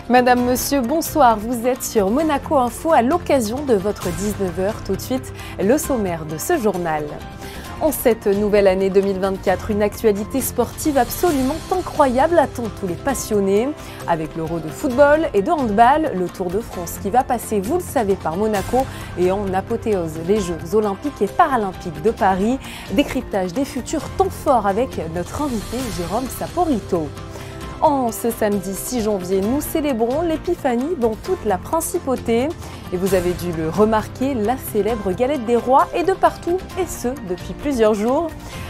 Madame, monsieur, bonsoir. Vous êtes sur Monaco Info à l'occasion de votre 19h. Tout de suite, le sommaire de ce journal. En cette nouvelle année 2024, une actualité sportive absolument incroyable attend tous les passionnés. Avec l'Euro de football et de handball, le Tour de France qui va passer, vous le savez, par Monaco et en apothéose les Jeux olympiques et paralympiques de Paris. Décryptage des futurs temps forts avec notre invité Jérôme Saporito. En ce samedi 6 janvier, nous célébrons l'Épiphanie dans toute la principauté. Et vous avez dû le remarquer, la célèbre galette des rois est de partout, et ce, depuis plusieurs jours.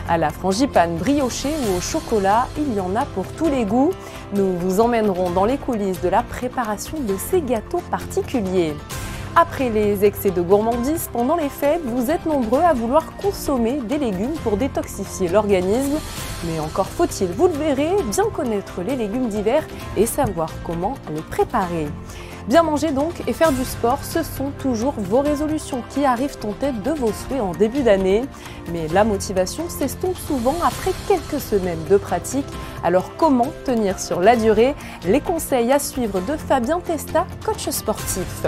À la frangipane briochée ou au chocolat, il y en a pour tous les goûts. Nous vous emmènerons dans les coulisses de la préparation de ces gâteaux particuliers. Après les excès de gourmandise pendant les fêtes, vous êtes nombreux à vouloir consommer des légumes pour détoxifier l'organisme. Mais encore faut-il, vous le verrez, bien connaître les légumes d'hiver et savoir comment les préparer. Bien manger donc et faire du sport, ce sont toujours vos résolutions qui arrivent en tête de vos souhaits en début d'année. Mais la motivation s'estompe souvent après quelques semaines de pratique. Alors comment tenir sur la durée? Les conseils à suivre de Fabien Testa, coach sportif.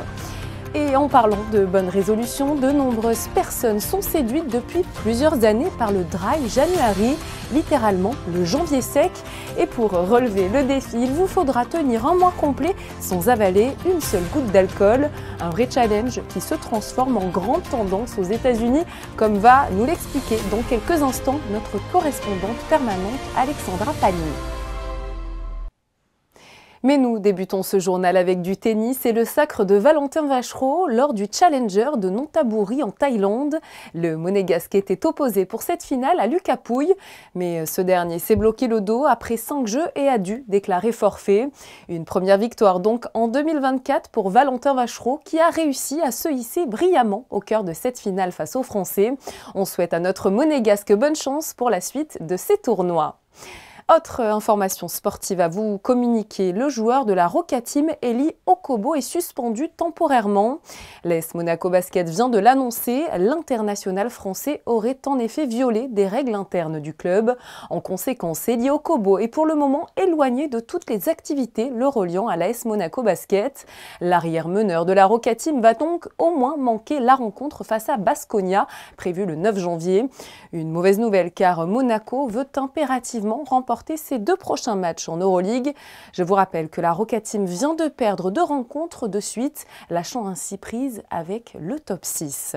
Et en parlant de bonnes résolutions, de nombreuses personnes sont séduites depuis plusieurs années par le Dry January, littéralement le janvier sec. Et pour relever le défi, il vous faudra tenir un mois complet sans avaler une seule goutte d'alcool. Un vrai challenge qui se transforme en grande tendance aux États-Unis, comme va nous l'expliquer dans quelques instants notre correspondante permanente Alexandra Pagny. Mais nous débutons ce journal avec du tennis et le sacre de Valentin Vachereau lors du Challenger de Nonthaburi en Thaïlande. Le Monégasque était opposé pour cette finale à Lucas Pouille, mais ce dernier s'est bloqué le dos après 5 jeux et a dû déclarer forfait. Une première victoire donc en 2024 pour Valentin Vachereau qui a réussi à se hisser brillamment au cœur de cette finale face aux Français. On souhaite à notre Monégasque bonne chance pour la suite de ces tournois. Autre information sportive à vous communiquer, le joueur de la Roca Team, Eli Okobo, est suspendu temporairement. L'AS Monaco Basket vient de l'annoncer, l'international français aurait en effet violé des règles internes du club. En conséquence, Eli Okobo est pour le moment éloigné de toutes les activités le reliant à l'AS Monaco Basket. L'arrière-meneur de la Roca Team va donc au moins manquer la rencontre face à Baskonia, prévue le 9 janvier. Une mauvaise nouvelle car Monaco veut impérativement remporter ses 2 prochains matchs en Euroleague. Je vous rappelle que la Roca Team vient de perdre 2 rencontres de suite, lâchant ainsi prise avec le top 6.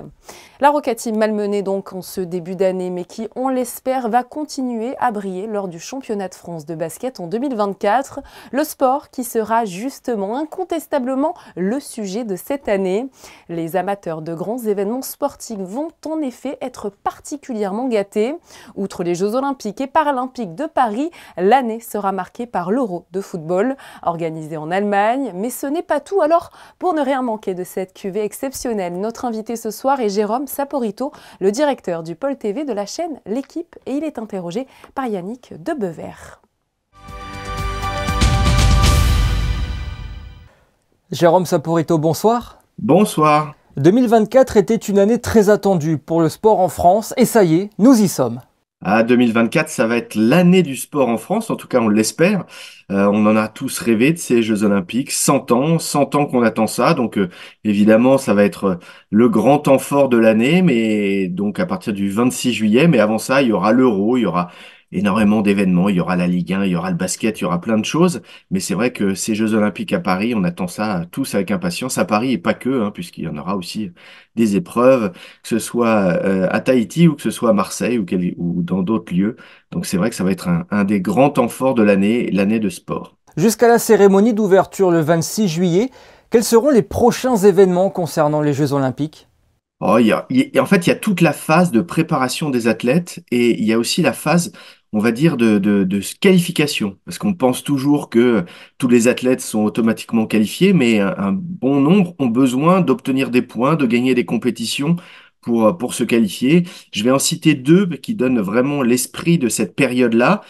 La Roca Team malmenée donc en ce début d'année, mais qui, on l'espère, va continuer à briller lors du championnat de France de basket en 2024. Le sport qui sera justement incontestablement le sujet de cette année. Les amateurs de grands événements sportifs vont en effet être particulièrement gâtés. Outre les Jeux olympiques et paralympiques de Paris, l'année sera marquée par l'Euro de football, organisé en Allemagne. Mais ce n'est pas tout. Alors, pour ne rien manquer de cette cuvée exceptionnelle, notre invité ce soir est Jérôme Saporito, le directeur du pôle TV de la chaîne L'Équipe. Et il est interrogé par Yannick Debever. Jérôme Saporito, bonsoir. Bonsoir. 2024 était une année très attendue pour le sport en France et ça y est, nous y sommes. 2024, ça va être l'année du sport en France, en tout cas on l'espère. On en a tous rêvé de ces Jeux Olympiques, 100 ans qu'on attend ça. Donc évidemment, ça va être le grand temps fort de l'année, mais donc à partir du 26 juillet. Mais avant ça, il y aura l'Euro, il y aura énormément d'événements, il y aura la Ligue 1, il y aura le basket, il y aura plein de choses. Mais c'est vrai que ces Jeux Olympiques à Paris, on attend ça tous avec impatience. À Paris et pas que, puisqu'il y en aura aussi des épreuves, que ce soit à Tahiti ou que ce soit à Marseille ou dans d'autres lieux. Donc c'est vrai que ça va être un des grands temps forts de l'année de sport. Jusqu'à la cérémonie d'ouverture le 26 juillet, quels seront les prochains événements concernant les Jeux Olympiques ? En fait, il y a toute la phase de préparation des athlètes et il y a aussi la phase, on va dire, de qualification. Parce qu'on pense toujours que tous les athlètes sont automatiquement qualifiés, mais un bon nombre ont besoin d'obtenir des points, de gagner des compétitions pour se qualifier. Je vais en citer 2 qui donnent vraiment l'esprit de cette période-là.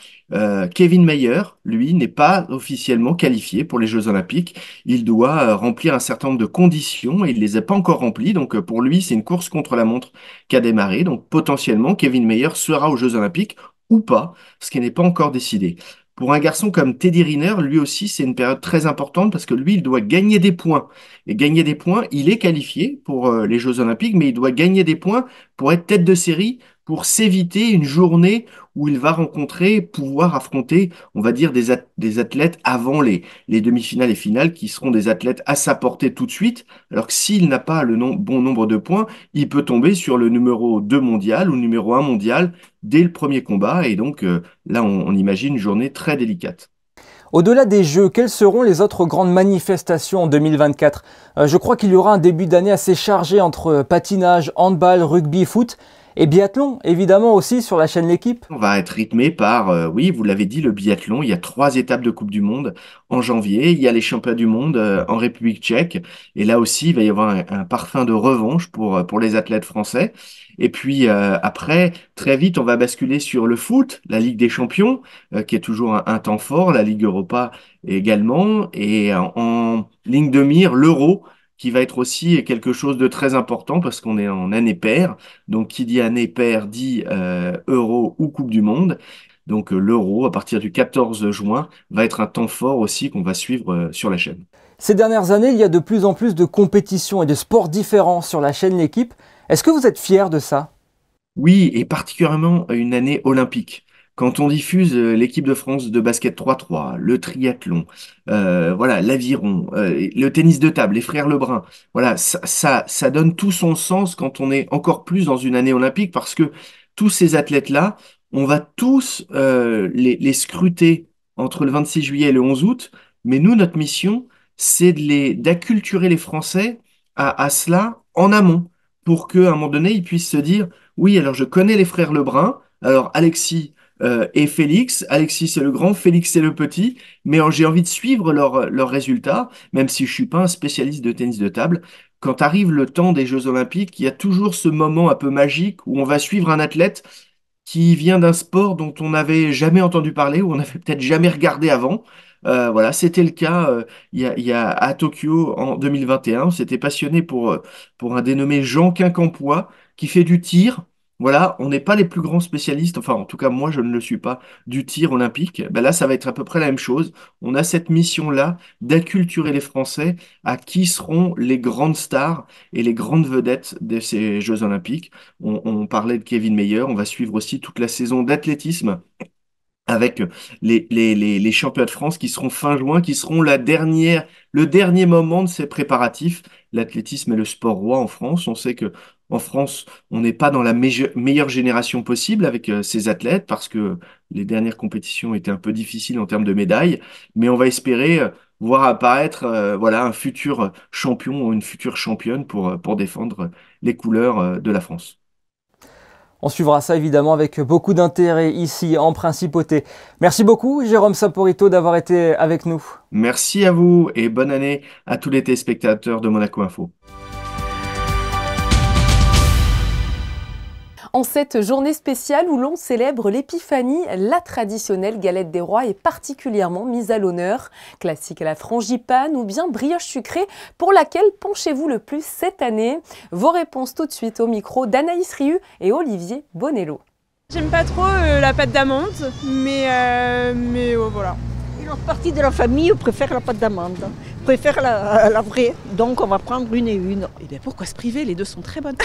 Kevin Mayer, lui, n'est pas officiellement qualifié pour les Jeux Olympiques. Il doit remplir un certain nombre de conditions et il les a pas encore remplies. Donc pour lui, c'est une course contre la montre qui a démarré. Donc potentiellement, Kevin Mayer sera aux Jeux Olympiques ou pas, ce qui n'est pas encore décidé. Pour un garçon comme Teddy Riner, lui aussi, c'est une période très importante parce que lui, il doit gagner des points. Et gagner des points, il est qualifié pour les Jeux Olympiques, mais il doit gagner des points pour être tête de série, pour s'éviter une journée où il va pouvoir affronter, on va dire, des athlètes avant les demi-finales et finales qui seront des athlètes à sa portée tout de suite. Alors que s'il n'a pas le bon nombre de points, il peut tomber sur le numéro 2 mondial ou le numéro 1 mondial dès le premier combat. Et donc là, on imagine une journée très délicate. Au-delà des Jeux, quelles seront les autres grandes manifestations en 2024 ? Je crois qu'il y aura un début d'année assez chargé entre patinage, handball, rugby, foot et biathlon, évidemment aussi sur la chaîne L'Équipe. On va être rythmé par, oui, vous l'avez dit, le biathlon. Il y a 3 étapes de Coupe du Monde en janvier. Il y a les championnats du monde en République tchèque. Et là aussi, il va y avoir un parfum de revanche pour les athlètes français. Et puis après, très vite, on va basculer sur le foot, la Ligue des Champions, qui est toujours un temps fort, la Ligue Europa également. Et en ligne de mire, l'Euro, qui va être aussi quelque chose de très important parce qu'on est en année paire. Donc, qui dit année paire dit Euro ou Coupe du Monde. Donc, l'Euro, à partir du 14 juin, va être un temps fort aussi qu'on va suivre sur la chaîne. Ces dernières années, il y a de plus en plus de compétitions et de sports différents sur la chaîne L'Équipe. Est-ce que vous êtes fiers de ça ? Oui, et particulièrement une année olympique. Quand on diffuse l'équipe de France de basket 3-3, le triathlon, voilà, l'aviron, le tennis de table, les frères Lebrun, voilà, ça donne tout son sens quand on est encore plus dans une année olympique parce que tous ces athlètes-là, on va tous les scruter entre le 26 juillet et le 11 août, mais nous, notre mission, c'est d'acculturer les Français à cela en amont pour qu'à un moment donné, ils puissent se dire oui, alors je connais les frères Lebrun. Alors Alexis et Félix. Alexis c'est le grand, Félix c'est le petit. Mais j'ai envie de suivre leurs résultats, même si je suis pas un spécialiste de tennis de table. Quand arrive le temps des Jeux Olympiques, il y a toujours ce moment un peu magique où on va suivre un athlète qui vient d'un sport dont on n'avait jamais entendu parler ou on n'avait peut-être jamais regardé avant. Voilà, c'était le cas il y a à Tokyo en 2021. On s'était passionné pour un dénommé Jean Quincampoix qui fait du tir. Voilà, on n'est pas les plus grands spécialistes, enfin en tout cas moi je ne le suis pas, du tir olympique. Ben là ça va être à peu près la même chose. On a cette mission-là d'acculturer les Français à qui seront les grandes stars et les grandes vedettes de ces Jeux olympiques. On parlait de Kevin Mayer, on va suivre aussi toute la saison d'athlétisme avec les championnats de France qui seront fin juin, qui seront le dernier moment de ces préparatifs. L'athlétisme est le sport roi en France. On sait que en France, on n'est pas dans la meilleure génération possible avec ces athlètes parce que les dernières compétitions étaient un peu difficiles en termes de médailles, mais on va espérer voir apparaître voilà, un futur champion ou une future championne pour défendre les couleurs de la France. On suivra ça évidemment avec beaucoup d'intérêt ici en Principauté. Merci beaucoup Jérôme Saporito d'avoir été avec nous. Merci à vous et bonne année à tous les téléspectateurs de Monaco Info. En cette journée spéciale où l'on célèbre l'Épiphanie, la traditionnelle galette des rois est particulièrement mise à l'honneur. Classique à la frangipane ou bien brioche sucrée, pour laquelle penchez-vous le plus cette année? Vos réponses tout de suite au micro d'Anaïs Riu et Olivier Bonello. J'aime pas trop la pâte d'amande, mais voilà. Une autre partie de la famille préfère la pâte d'amande, préfère la vraie, donc on va prendre une et une. Et bien pourquoi se priver? Les deux sont très bonnes.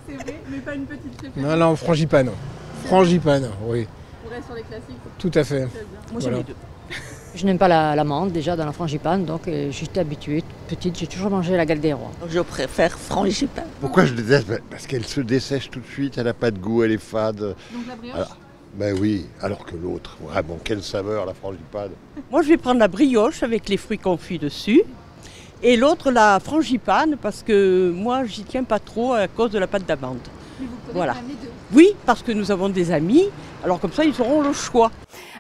C'est vrai, mais pas une petite préférence. Non, frangipane. Frangipane, oui. On reste sur les classiques. Tout à fait. Moi j'aime les deux. Je n'aime pas l'amande déjà dans la frangipane, donc j'étais habituée. Petite, j'ai toujours mangé la galette des rois. Je préfère frangipane. Pourquoi je déteste? Parce qu'elle se dessèche tout de suite, elle n'a pas de goût, elle est fade. Donc la brioche Ben oui, alors que l'autre, vraiment, quelle saveur la frangipane. Moi je vais prendre la brioche avec les fruits confits dessus. Et l'autre la frangipane parce que moi j'y tiens pas trop à cause de la pâte d'amande. Mais vous prenez Voilà. quand même les deux. Oui, parce que nous avons des amis, alors comme ça ils auront le choix.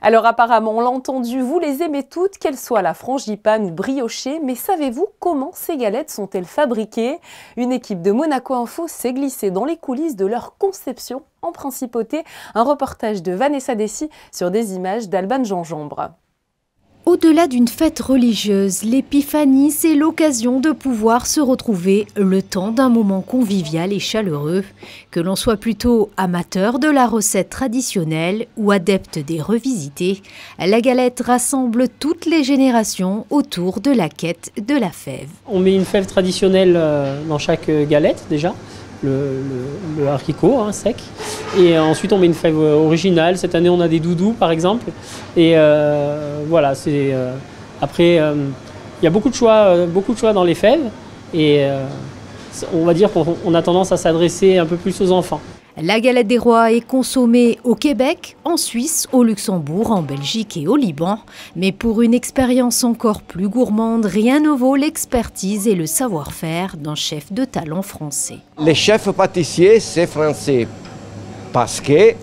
Alors apparemment, on l'a entendu, vous les aimez toutes, qu'elles soient la frangipane ou briochée, mais savez-vous comment ces galettes sont-elles fabriquées? Une équipe de Monaco Info s'est glissée dans les coulisses de leur conception en Principauté. Un reportage de Vanessa Dessy sur des images d'Alban Gingembre. Au-delà d'une fête religieuse, l'Épiphanie, c'est l'occasion de pouvoir se retrouver le temps d'un moment convivial et chaleureux. Que l'on soit plutôt amateur de la recette traditionnelle ou adepte des revisités, la galette rassemble toutes les générations autour de la quête de la fève. On met une fève traditionnelle dans chaque galette déjà, le haricot sec. Et ensuite on met une fève originale. Cette année on a des doudous par exemple. Et voilà, après il y a beaucoup de choix dans les fèves. Et on va dire qu'on a tendance à s'adresser un peu plus aux enfants. La galette des rois est consommée au Québec, en Suisse, au Luxembourg, en Belgique et au Liban. Mais pour une expérience encore plus gourmande, rien ne vaut l'expertise et le savoir-faire d'un chef de talent français. Les chefs pâtissiers, c'est français parce que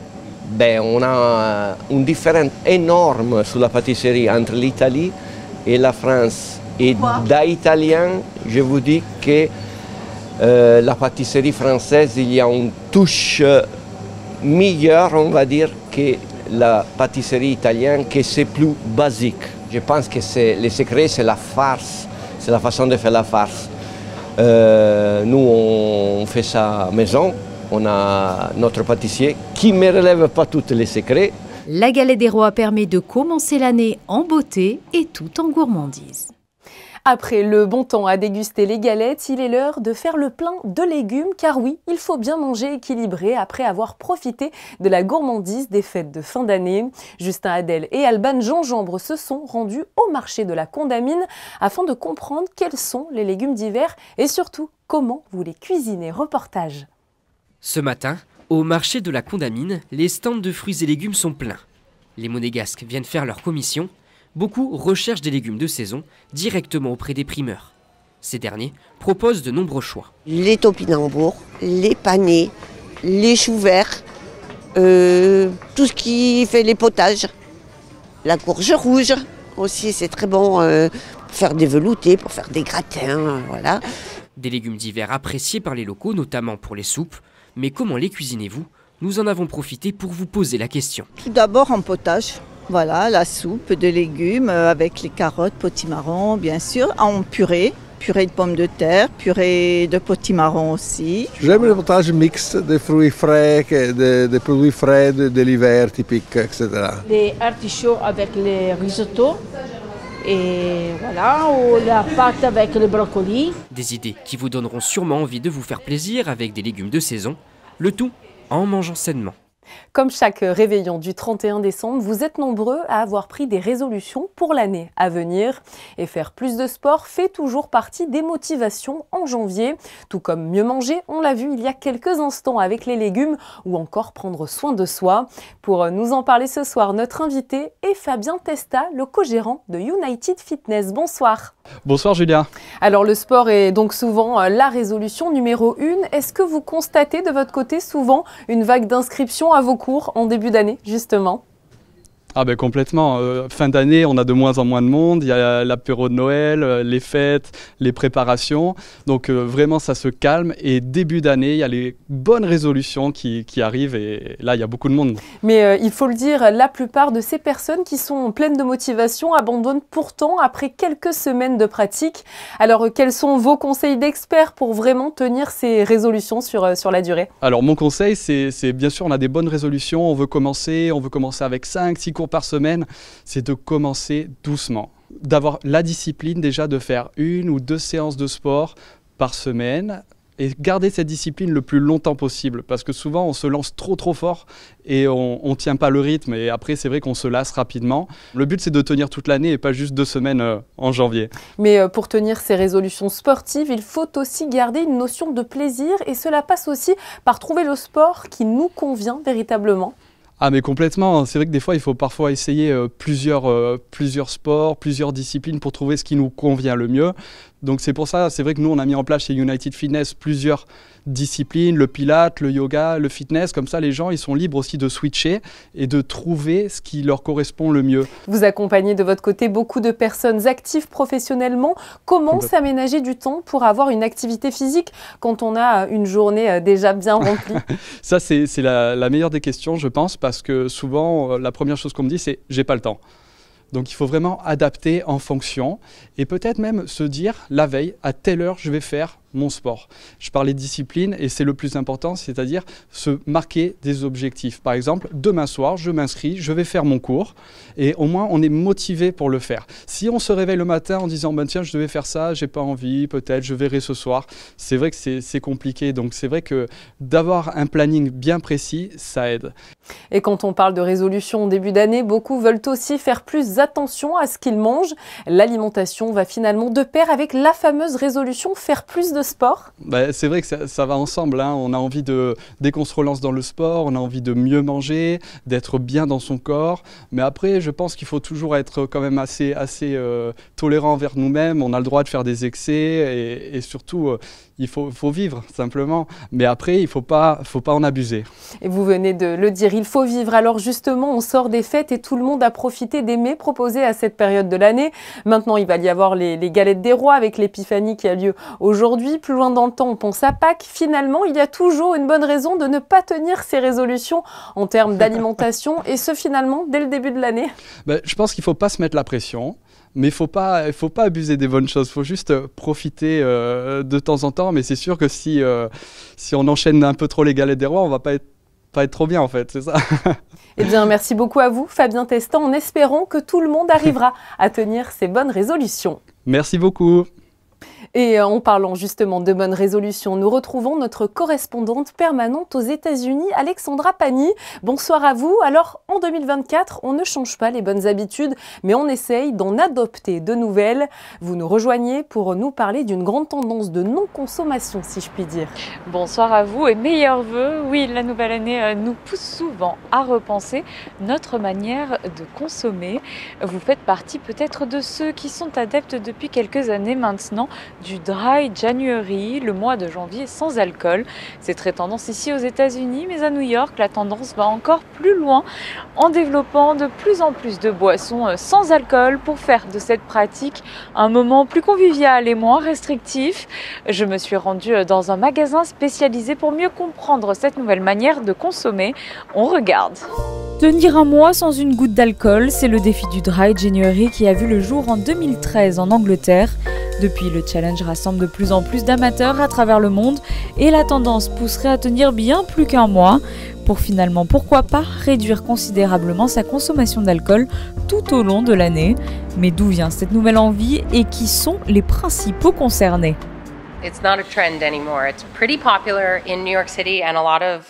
on a une différence énorme sur la pâtisserie entre l'Italie et la France. Et d'italien, je vous dis que la pâtisserie française, il y a une touche meilleure, on va dire, que la pâtisserie italienne, que c'est plus basique. Je pense que le secret, c'est la farce, c'est la façon de faire la farce. Nous, on fait ça maison, on a notre pâtissier qui ne me relève pas tous les secrets. La galette des rois permet de commencer l'année en beauté et tout en gourmandise. Après le bon temps à déguster les galettes, il est l'heure de faire le plein de légumes, car oui, il faut bien manger équilibré après avoir profité de la gourmandise des fêtes de fin d'année. Justin Hadel et Alban Gingembre se sont rendus au marché de la Condamine afin de comprendre quels sont les légumes d'hiver et surtout comment vous les cuisinez. Reportage. Ce matin, au marché de la Condamine, les stands de fruits et légumes sont pleins. Les Monégasques viennent faire leur commission. Beaucoup recherchent des légumes de saison directement auprès des primeurs. Ces derniers proposent de nombreux choix. Les topinambours, les panais, les choux verts, tout ce qui fait les potages. La courge rouge aussi, c'est très bon pour faire des veloutés, pour faire des gratins, voilà. Des légumes d'hiver appréciés par les locaux, notamment pour les soupes. Mais comment les cuisinez-vous? Nous en avons profité pour vous poser la question. Tout d'abord en potage. Voilà, la soupe de légumes avec les carottes, potimarron bien sûr, en purée de pommes de terre, purée de potimarron aussi. J'aime le potage mixte de fruits frais, des produits frais de l'hiver typiques, etc. Les artichauts avec les risottos et voilà, ou la pâte avec le brocoli. Des idées qui vous donneront sûrement envie de vous faire plaisir avec des légumes de saison, le tout en mangeant sainement. Comme chaque réveillon du 31 décembre, vous êtes nombreux à avoir pris des résolutions pour l'année à venir. Et faire plus de sport fait toujours partie des motivations en janvier. Tout comme mieux manger, on l'a vu il y a quelques instants avec les légumes, ou encore prendre soin de soi. Pour nous en parler ce soir, notre invité est Fabien Testa, le co-gérant de United Fitness. Bonsoir. Bonsoir Julia. Alors le sport est donc souvent la résolution numéro 1. Est-ce que vous constatez de votre côté souvent une vague d'inscriptions à vos cours en début d'année justement? Ah ben complètement. Fin d'année, on a de moins en moins de monde. Il y a l'apéro de Noël, les fêtes, les préparations. Donc vraiment, ça se calme. Et début d'année, il y a les bonnes résolutions qui arrivent. Et là, il y a beaucoup de monde. Mais il faut le dire, la plupart de ces personnes qui sont pleines de motivation abandonnent pourtant après quelques semaines de pratique. Alors, quels sont vos conseils d'experts pour vraiment tenir ces résolutions sur la durée? Alors, mon conseil, c'est bien sûr, on a des bonnes résolutions. On veut commencer avec 5-6 cours par semaine, c'est de commencer doucement, d'avoir la discipline déjà de faire 1 ou 2 séances de sport par semaine et garder cette discipline le plus longtemps possible parce que souvent on se lance trop fort et on tient pas le rythme et après c'est vrai qu'on se lasse rapidement. Le but c'est de tenir toute l'année et pas juste 2 semaines en janvier. Mais pour tenir ces résolutions sportives, il faut aussi garder une notion de plaisir et cela passe aussi par trouver le sport qui nous convient véritablement. Ah mais complètement, c'est vrai que des fois il faut parfois essayer plusieurs sports, plusieurs disciplines pour trouver ce qui nous convient le mieux. Donc c'est pour ça, c'est vrai que nous on a mis en place chez United Fitness plusieurs disciplines, le pilates, le yoga, le fitness, comme ça les gens ils sont libres aussi de switcher et de trouver ce qui leur correspond le mieux. Vous accompagnez de votre côté beaucoup de personnes actives professionnellement. Comment s'aménager du temps pour avoir une activité physique quand on a une journée déjà bien remplie? Ça c'est la meilleure des questions je pense parce que souvent la première chose qu'on me dit c'est j'ai pas le temps. Donc il faut vraiment adapter en fonction et peut-être même se dire la veille, à telle heure je vais faire mon sport. Je parlais de discipline et c'est le plus important, c'est-à-dire se marquer des objectifs. Par exemple, demain soir, je m'inscris, je vais faire mon cours et au moins on est motivé pour le faire. Si on se réveille le matin en disant tiens, je devais faire ça, j'ai pas envie, peut-être je verrai ce soir, c'est vrai que c'est compliqué. Donc c'est vrai que d'avoir un planning bien précis, ça aide. Et quand on parle de résolution au début d'année, beaucoup veulent aussi faire plus attention à ce qu'ils mangent. L'alimentation va finalement de pair avec la fameuse résolution faire plus de sport. C'est vrai que ça va ensemble, hein. On a envie dès qu'on se relance dans le sport, on a envie de mieux manger, d'être bien dans son corps. Mais après, je pense qu'il faut toujours être quand même assez tolérant envers nous-mêmes. On a le droit de faire des excès et surtout, il faut vivre simplement. Mais après, il ne faut pas en abuser. Et vous venez de le dire, il faut vivre. Alors justement, on sort des fêtes et tout le monde a profité des mets proposés à cette période de l'année. Maintenant, il va y avoir les galettes des rois avec l'épiphanie qui a lieu aujourd'hui. Plus loin dans le temps, on pense à Pâques. Finalement, il y a toujours une bonne raison de ne pas tenir ses résolutions en termes d'alimentation et ce finalement dès le début de l'année. Je pense qu'il ne faut pas se mettre la pression. Mais il faut pas abuser des bonnes choses. Il faut juste profiter de temps en temps. Mais c'est sûr que si on enchaîne un peu trop les galettes des rois, on va pas être trop bien en fait, c'est ça. Eh bien, merci beaucoup à vous, Fabien Testan, en espérant que tout le monde arrivera à tenir ses bonnes résolutions. Merci beaucoup. Et en parlant justement de bonnes résolutions, nous retrouvons notre correspondante permanente aux États-Unis, Alexandra Pani. Bonsoir à vous. Alors, en 2024, on ne change pas les bonnes habitudes, mais on essaye d'en adopter de nouvelles. Vous nous rejoignez pour nous parler d'une grande tendance de non-consommation, si je puis dire. Bonsoir à vous et meilleurs vœux. Oui, la nouvelle année nous pousse souvent à repenser notre manière de consommer. Vous faites partie peut-être de ceux qui sont adeptes depuis quelques années maintenant du Dry January, le mois de janvier sans alcool. C'est très tendance ici aux États-Unis, mais à New York, la tendance va encore plus loin en développant de plus en plus de boissons sans alcool pour faire de cette pratique un moment plus convivial et moins restrictif. Je me suis rendue dans un magasin spécialisé pour mieux comprendre cette nouvelle manière de consommer. On regarde. Tenir un mois sans une goutte d'alcool, c'est le défi du Dry January qui a vu le jour en 2013 en Angleterre. Depuis, le challenge rassemble de plus en plus d'amateurs à travers le monde et la tendance pousserait à tenir bien plus qu'un mois pour finalement, pourquoi pas, réduire considérablement sa consommation d'alcool tout au long de l'année. Mais d'où vient cette nouvelle envie et qui sont les principaux concernés? It's not a trend anymore. It's pretty popular in New York City and a lot of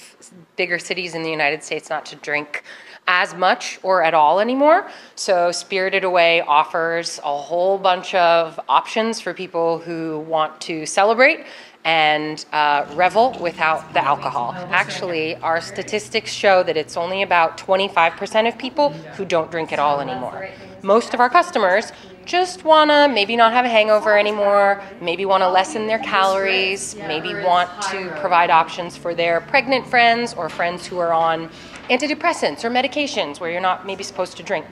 bigger cities in the United States not to drink as much or at all anymore. So Spirited Away offers a whole bunch of options for people who want to celebrate and revel without the alcohol. Actually, our statistics show that it's only about 25% of people who don't drink at all anymore. Most of our customers just want to maybe not have a hangover anymore, maybe want to lessen their calories, maybe want to provide options for their pregnant friends or friends who are on antidepressants or medications where you're not maybe supposed to drink.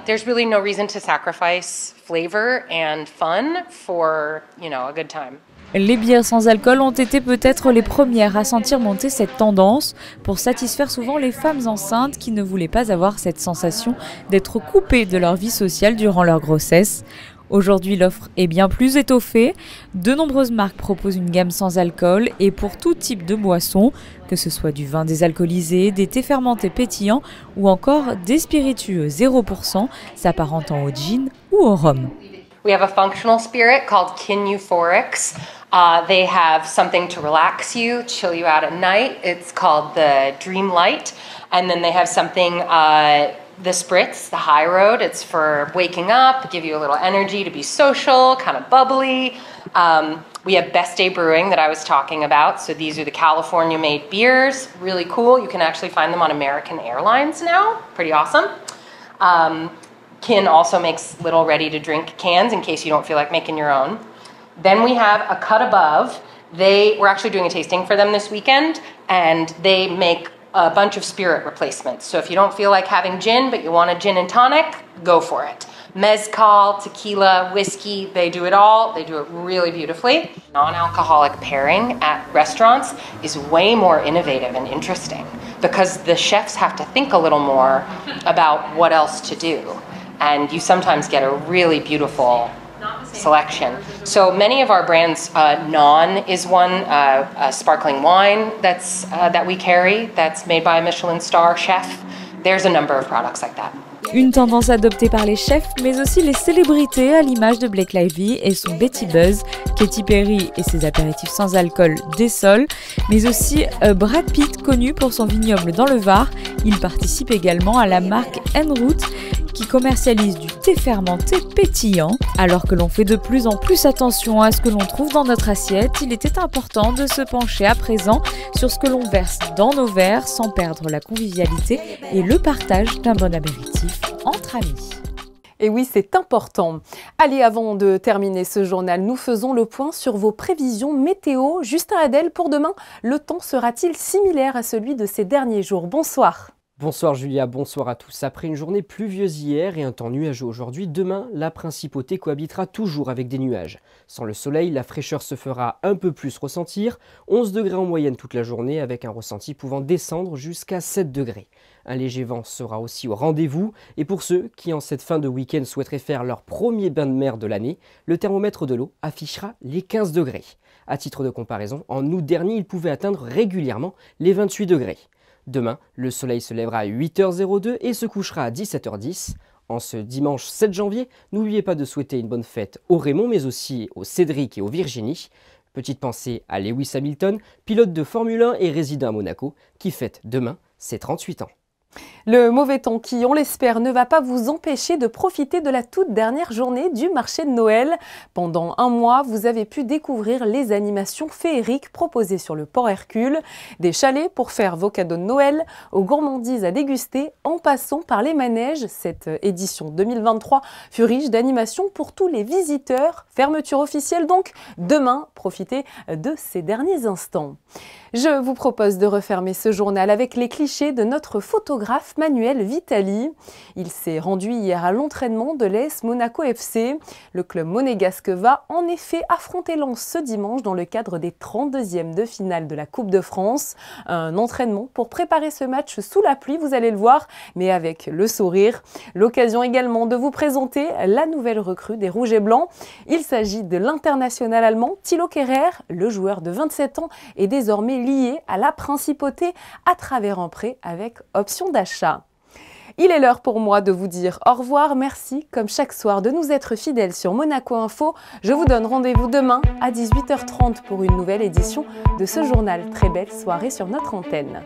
There's really no reason to sacrifice flavor and fun for, a good time. Les bières sans alcool ont été peut-être les premières à sentir monter cette tendance pour satisfaire souvent les femmes enceintes qui ne voulaient pas avoir cette sensation d'être coupées de leur vie sociale durant leur grossesse. Aujourd'hui, l'offre est bien plus étoffée. De nombreuses marques proposent une gamme sans alcool et pour tout type de boissons, que ce soit du vin désalcoolisé, des thés fermentés pétillants ou encore des spiritueux 0% s'apparentant au gin ou au rhum. We have a functional spirit called Kin Euphorics. They have something to relax you, chill you out at night. It's called the Dream Light. And then they have something, the Spritz, the High Road. It's for waking up, give you a little energy to be social, kind of bubbly. We have Best Day Brewing that I was talking about. So these are the California-made beers. Really cool. You can actually find them on American Airlines now. Pretty awesome. Kin also makes little ready-to-drink cans in case you don't feel like making your own. Then we have A Cut Above. We're actually doing a tasting for them this weekend, and they make a bunch of spirit replacements. So if you don't feel like having gin, but you want a gin and tonic, go for it. Mezcal, tequila, whiskey, they do it all. They do it really beautifully. Non-alcoholic pairing at restaurants is way more innovative and interesting because the chefs have to think a little more about what else to do. and you sometimes get a really beautiful selection. So many of our brands, Non is one, a sparkling wine that we carry, that's made by a Michelin star chef. There's a number of products like that. Une tendance adoptée par les chefs, mais aussi les célébrités à l'image de Blake Lively et son Betty Buzz, Katy Perry et ses apéritifs sans alcool Dessol, mais aussi Brad Pitt, connu pour son vignoble dans le Var. Il participe également à la marque Enroute, qui commercialise du thé fermenté pétillant. Alors que l'on fait de plus en plus attention à ce que l'on trouve dans notre assiette, il était important de se pencher à présent sur ce que l'on verse dans nos verres sans perdre la convivialité et le partage d'un bon apéritif entre amis. Et oui, c'est important. Allez, avant de terminer ce journal, nous faisons le point sur vos prévisions météo. Justin Hadel, pour demain, le temps sera-t-il similaire à celui de ces derniers jours? Bonsoir. Bonsoir Julia, bonsoir à tous. Après une journée pluvieuse hier et un temps nuageux aujourd'hui, demain, la principauté cohabitera toujours avec des nuages. Sans le soleil, la fraîcheur se fera un peu plus ressentir, 11 degrés en moyenne toute la journée avec un ressenti pouvant descendre jusqu'à 7 degrés. Un léger vent sera aussi au rendez-vous et pour ceux qui en cette fin de week-end souhaiteraient faire leur premier bain de mer de l'année, le thermomètre de l'eau affichera les 15 degrés. À titre de comparaison, en août dernier, il pouvait atteindre régulièrement les 28 degrés. Demain, le soleil se lèvera à 8h02 et se couchera à 17h10. En ce dimanche 7 janvier, n'oubliez pas de souhaiter une bonne fête au Raymond, mais aussi au Cédric et au Virginie. Petite pensée à Lewis Hamilton, pilote de Formule 1 et résident à Monaco, qui fête demain ses 38 ans. Le mauvais temps qui, on l'espère, ne va pas vous empêcher de profiter de la toute dernière journée du marché de Noël. Pendant un mois, vous avez pu découvrir les animations féeriques proposées sur le port Hercule. Des chalets pour faire vos cadeaux de Noël, aux gourmandises à déguster, en passant par les manèges. Cette édition 2023 fut riche d'animations pour tous les visiteurs. Fermeture officielle donc demain. Profitez de ces derniers instants. Je vous propose de refermer ce journal avec les clichés de notre photographe Manuel Vitali. Il s'est rendu hier à l'entraînement de l'AS Monaco FC. Le club monégasque va en effet affronter Lens ce dimanche dans le cadre des 32e de finale de la Coupe de France. Un entraînement pour préparer ce match sous la pluie, vous allez le voir, mais avec le sourire. L'occasion également de vous présenter la nouvelle recrue des Rouges et Blancs. Il s'agit de l'international allemand Thilo Kehrer. Le joueur de 27 ans est désormais lié à la principauté à travers un prêt avec option d'achat. Il est l'heure pour moi de vous dire au revoir. Merci, comme chaque soir, de nous être fidèles sur Monaco Info. Je vous donne rendez-vous demain à 18h30 pour une nouvelle édition de ce journal. Très belle soirée sur notre antenne.